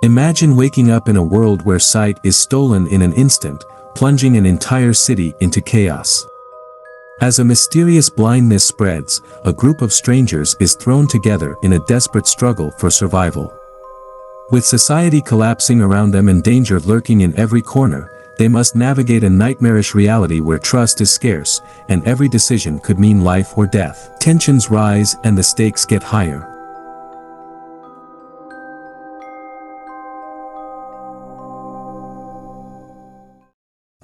Imagine waking up in a world where sight is stolen in an instant, plunging an entire city into chaos. As a mysterious blindness spreads, a group of strangers is thrown together in a desperate struggle for survival. With society collapsing around them and danger lurking in every corner, they must navigate a nightmarish reality where trust is scarce, and every decision could mean life or death. Tensions rise and the stakes get higher.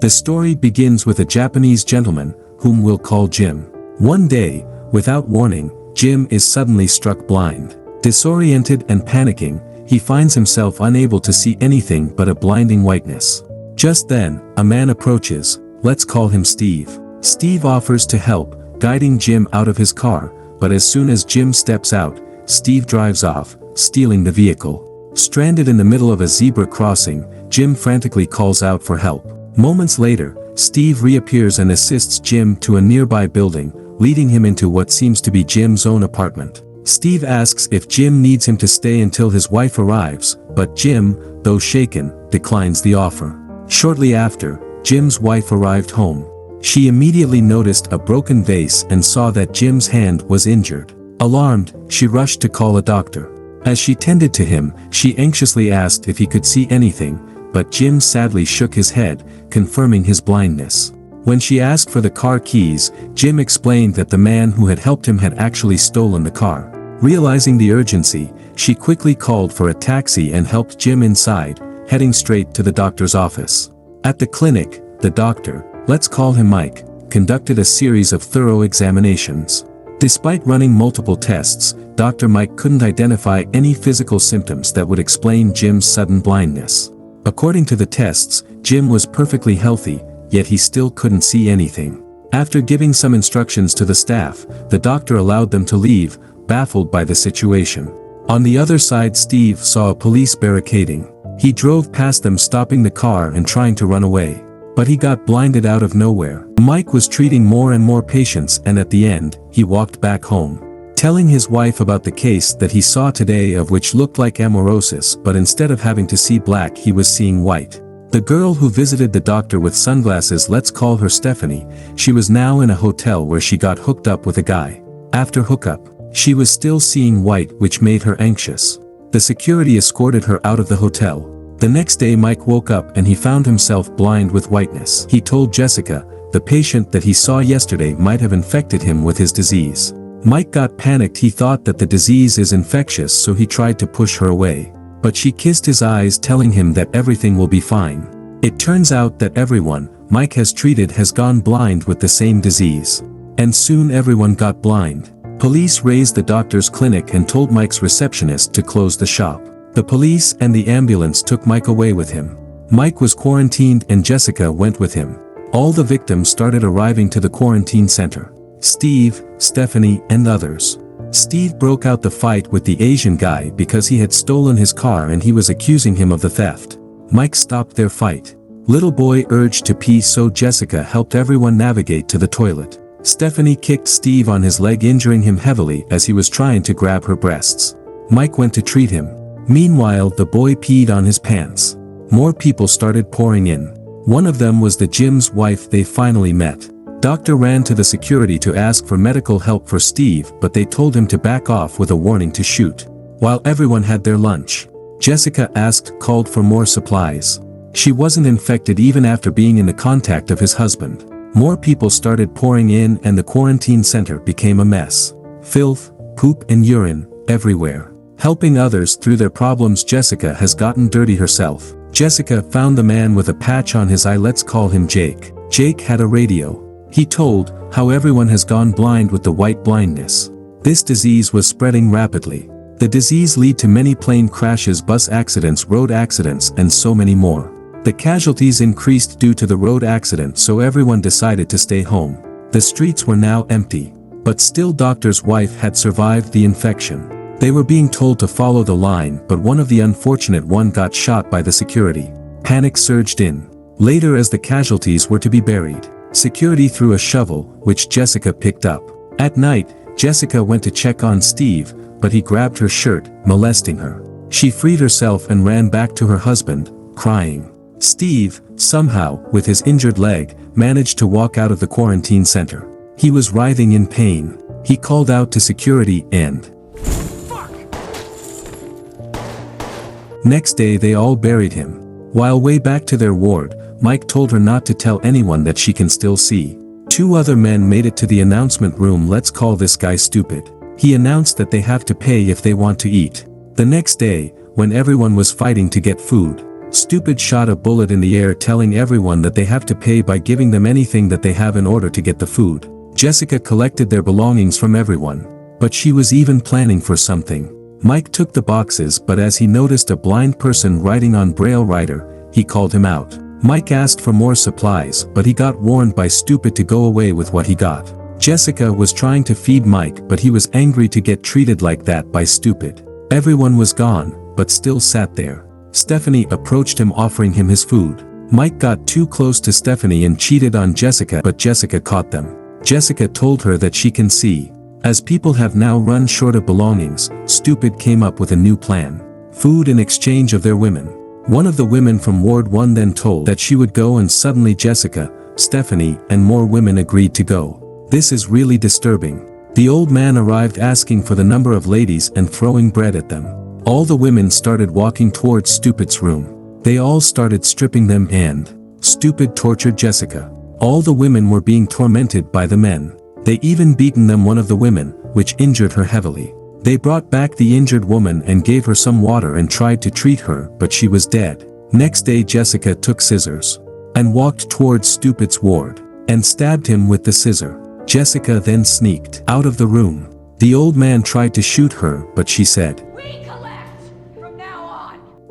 The story begins with a Japanese gentleman, whom we'll call Jim. One day, without warning, Jim is suddenly struck blind. Disoriented and panicking, he finds himself unable to see anything but a blinding whiteness. Just then, a man approaches. Let's call him Steve. Steve offers to help, guiding Jim out of his car, but as soon as Jim steps out, Steve drives off, stealing the vehicle. Stranded in the middle of a zebra crossing, Jim frantically calls out for help. Moments later, Steve reappears and assists Jim to a nearby building, leading him into what seems to be Jim's own apartment. Steve asks if Jim needs him to stay until his wife arrives, but Jim, though shaken, declines the offer. Shortly after, Jim's wife arrived home. She immediately noticed a broken vase and saw that Jim's hand was injured. Alarmed, she rushed to call a doctor. As she tended to him, she anxiously asked if he could see anything, but Jim sadly shook his head, confirming his blindness. When she asked for the car keys, Jim explained that the man who had helped him had actually stolen the car. Realizing the urgency, she quickly called for a taxi and helped Jim inside, heading straight to the doctor's office. At the clinic, the doctor, let's call him Mike, conducted a series of thorough examinations. Despite running multiple tests, Dr. Mike couldn't identify any physical symptoms that would explain Jim's sudden blindness. According to the tests, Jim was perfectly healthy, yet he still couldn't see anything. After giving some instructions to the staff, the doctor allowed them to leave, baffled by the situation. On the other side, Steve saw a police barricading. He drove past them, stopping the car and trying to run away. But he got blinded out of nowhere. Mike was treating more and more patients, and at the end, he walked back home, telling his wife about the case that he saw today, of which looked like amaurosis, but instead of having to see black, he was seeing white. The girl who visited the doctor with sunglasses, let's call her Stephanie, she was now in a hotel where she got hooked up with a guy. After hookup, she was still seeing white, which made her anxious. The security escorted her out of the hotel. The next day, Mike woke up and he found himself blind with whiteness. He told Jessica, the patient that he saw yesterday might have infected him with his disease. Mike got panicked. He thought that the disease is infectious, so he tried to push her away. But she kissed his eyes, telling him that everything will be fine. It turns out that everyone Mike has treated has gone blind with the same disease. And soon everyone got blind. Police raided the doctor's clinic and told Mike's receptionist to close the shop. The police and the ambulance took Mike away with him. Mike was quarantined and Jessica went with him. All the victims started arriving to the quarantine center. Steve, Stephanie, and others. Steve broke out the fight with the Asian guy because he had stolen his car and he was accusing him of the theft. Mike stopped their fight. Little boy urged to pee, so Jessica helped everyone navigate to the toilet. Stephanie kicked Steve on his leg, injuring him heavily as he was trying to grab her breasts. Mike went to treat him. Meanwhile, the boy peed on his pants. More people started pouring in. One of them was the Jim's wife they finally met. Doctor ran to the security to ask for medical help for Steve, but they told him to back off with a warning to shoot. While everyone had their lunch, Jessica called for more supplies. She wasn't infected even after being in the contact of his husband. More people started pouring in and the quarantine center became a mess. Filth, poop and urine, everywhere. Helping others through their problems, Jessica has gotten dirty herself. Jessica found the man with a patch on his eye, let's call him Jake. Jake had a radio. He told how everyone has gone blind with the white blindness. This disease was spreading rapidly. The disease led to many plane crashes, bus accidents, road accidents, and so many more. The casualties increased due to the road accident, so everyone decided to stay home. The streets were now empty. But still, doctor's wife had survived the infection. They were being told to follow the line, but one of the unfortunate one got shot by the security. Panic surged in. Later, as the casualties were to be buried, security threw a shovel, which Jessica picked up. At night, Jessica went to check on Steve, but he grabbed her shirt, molesting her. She freed herself and ran back to her husband, crying. Steve, somehow, with his injured leg, managed to walk out of the quarantine center. He was writhing in pain. He called out to security and... Fuck! Next day they all buried him. While way back to their ward, Mike told her not to tell anyone that she can still see. 2 other men made it to the announcement room. Let's call this guy Stupid. He announced that they have to pay if they want to eat. The next day, when everyone was fighting to get food, Stupid shot a bullet in the air telling everyone that they have to pay by giving them anything that they have in order to get the food. Jessica collected their belongings from everyone. But she was even planning for something. Mike took the boxes, but as he noticed a blind person writing on Braille writer, he called him out. Mike asked for more supplies, but he got warned by Stupid to go away with what he got. Jessica was trying to feed Mike, but he was angry to get treated like that by Stupid. Everyone was gone, but still sat there. Stephanie approached him offering him his food. Mike got too close to Stephanie and cheated on Jessica, but Jessica caught them. Jessica told her that she can see. As people have now run short of belongings, Stupid came up with a new plan. Food in exchange of their women. One of the women from Ward 1 then told that she would go, and suddenly Jessica, Stephanie, and more women agreed to go. This is really disturbing. The old man arrived asking for the number of ladies and throwing bread at them. All the women started walking towards Stupid's room. They all started stripping them and Stupid tortured Jessica. All the women were being tormented by the men. They even beaten them, one of the women, which injured her heavily. They brought back the injured woman and gave her some water and tried to treat her, but she was dead. Next day Jessica took scissors and walked towards Stupid's ward and stabbed him with the scissor. Jessica then sneaked out of the room. The old man tried to shoot her, but she said,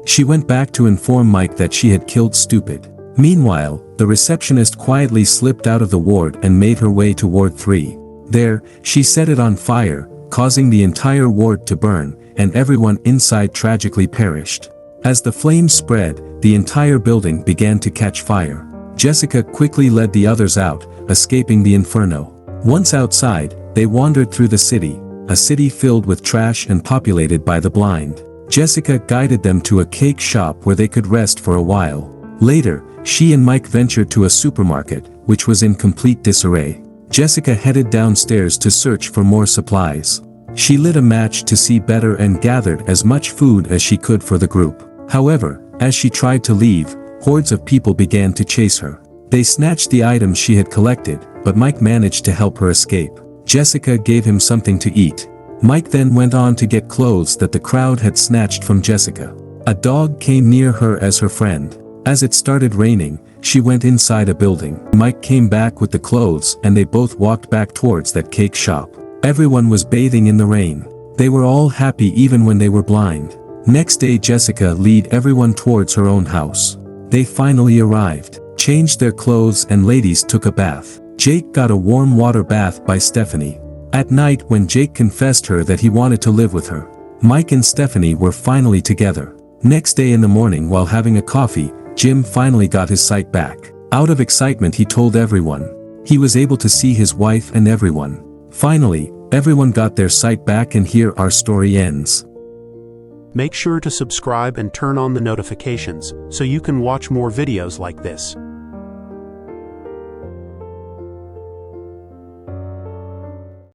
she went back to inform Mike that she had killed Stupid. Meanwhile, the receptionist quietly slipped out of the ward and made her way to Ward 3. There, she set it on fire, causing the entire ward to burn, and everyone inside tragically perished. As the flames spread, the entire building began to catch fire. Jessica quickly led the others out, escaping the inferno. Once outside, they wandered through the city, a city filled with trash and populated by the blind. Jessica guided them to a cake shop where they could rest for a while. Later, she and Mike ventured to a supermarket, which was in complete disarray. Jessica headed downstairs to search for more supplies. She lit a match to see better and gathered as much food as she could for the group. However, as she tried to leave, hordes of people began to chase her. They snatched the items she had collected, but Mike managed to help her escape. Jessica gave him something to eat. Mike then went on to get clothes that the crowd had snatched from Jessica. A dog came near her as her friend. As it started raining, she went inside a building. Mike came back with the clothes and they both walked back towards that cake shop. Everyone was bathing in the rain. They were all happy even when they were blind. Next day Jessica led everyone towards her own house. They finally arrived, changed their clothes and ladies took a bath. Jake got a warm water bath by Stephanie. At night when Jake confessed her that he wanted to live with her, Mike and Stephanie were finally together. Next day in the morning while having a coffee, Jim finally got his sight back. Out of excitement he told everyone. He was able to see his wife and everyone. Finally, everyone got their sight back and here our story ends. Make sure to subscribe and turn on the notifications so you can watch more videos like this.